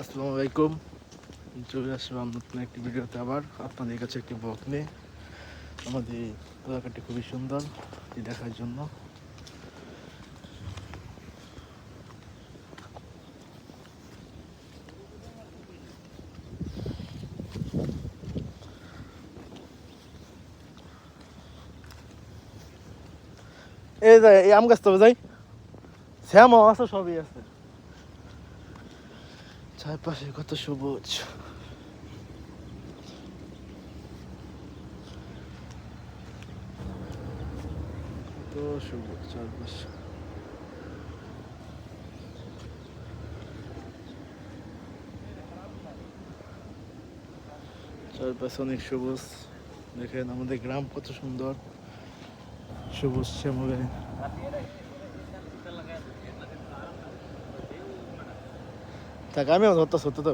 আসসালামু আলাইকুম। চলে আসলাম নতুন একটি ভিডিওতে আবার আপনাদের কাছে একটি ব্লগ নিয়ে। আমাদের এলাকাটি খুবই সুন্দর দেখার জন্য। এই যে এই আম গাছ তো যাই শ্যামও আছে, সবই আছে, চারপাশে কত সবুজ। কত সবুজ চারপাশে। চারপাশে অনেক সবুজ। দেখেন আমাদের গ্রাম কত সুন্দর, সবুজ শ্যামলে। থাক আমিও ধরতে সত্য তো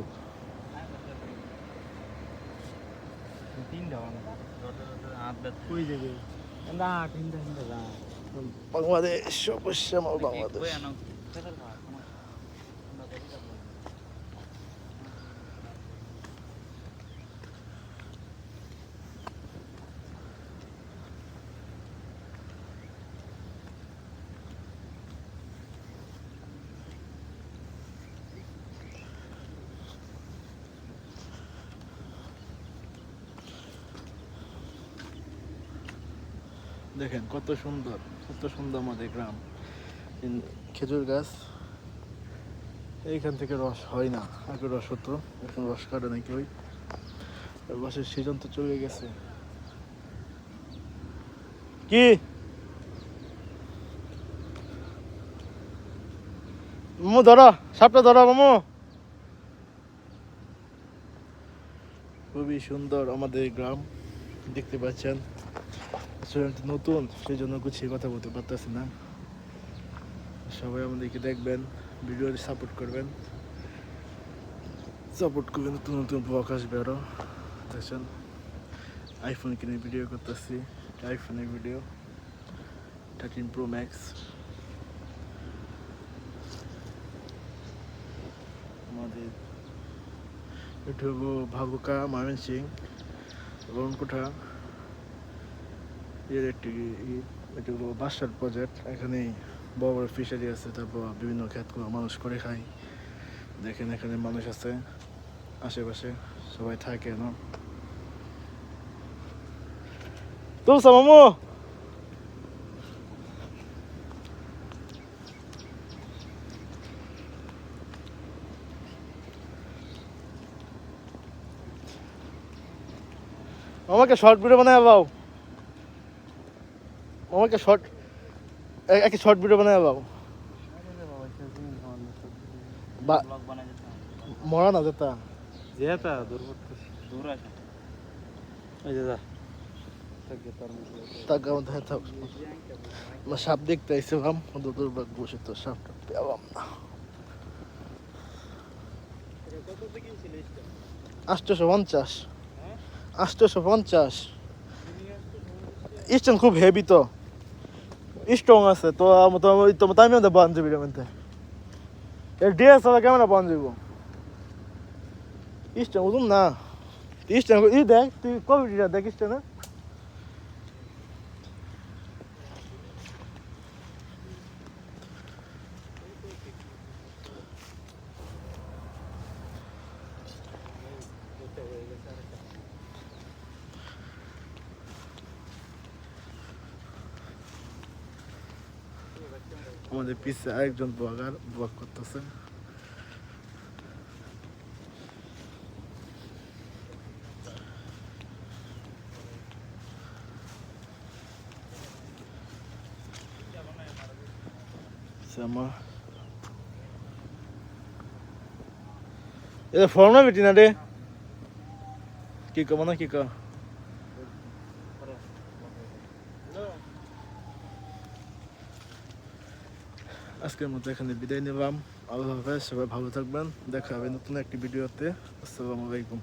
বাংলাদেশ, সবুজ শ্যামল বাংলাদেশ। দেখেন কত সুন্দর, কত সুন্দর আমাদের গ্রাম। খেজুর গাছ, এইখান থেকে রস হয় না, আগে রস হতো, এখন রস কাটে নাকি ওই রসের সিজন তো চলে গেছে। কি মামু ধরো, সাপটা ধরো মামু। খুবই সুন্দর আমাদের গ্রাম, দেখতে পাচ্ছেন। নতুন, সেই জন্য গুছিয়ে কথা বলতে পারতেছি না। সবাই আমাদেরকে দেখবেন, ভিডিও সাপোর্ট করবেন, নতুন নতুন ব্লগ আসবে আরও। দেখছেন আইফোন কিনে ভিডিও করতেছি, আইফোনের ভিডিও 13 Pro Max। আমাদের এটা হলো ভাবুকা, ময়মনসিং, রনকুঠা এর একটি এটা হলো বাসার প্রজেক্ট। এখানে বড় বড় ফিশারি আছে, তারপর বিভিন্ন ক্ষেত মানুষ করে খায়। দেখেন এখানে মানুষ আছে, আশেপাশে সবাই থাকে না। তুলছ মামু, আমাকে শর্ট ভিডিও বানায় পাও, আমাকে শর্ট একটা শর্ট ভিডিও বানায় পাও। মরা না যেতা যেটা দূর করতেছি, দূর আছে এই যে যা তাকে আমাদের সাপ দেখতে আইছিলাম, দুর্ভাগ্য বসে তো সাপটা পেলাম না। 850, 850 স্টোন খুব হেভি তো, স্ট্রং আছে তো। তাই আমি বান যাবি মধ্যে এর ডিএসএলআর ক্যামেরা বান যাব স্টোন বুঝুন না। স্টোন ই দেখ, তুই কোভিডটা দেখিস না। আমাদের পিছে আরেকজন ব্লগার ব্লগ করতেছে। এটা ফর্ম না বেটি না রে, কি কব না কি ক। আজকের মতো এখানে বিদায় নিলাম। আল্লাহ হাফেজ, সবাই ভালো থাকবেন, দেখা হবে নতুন একটি ভিডিওতে। আসসালামু আলাইকুম।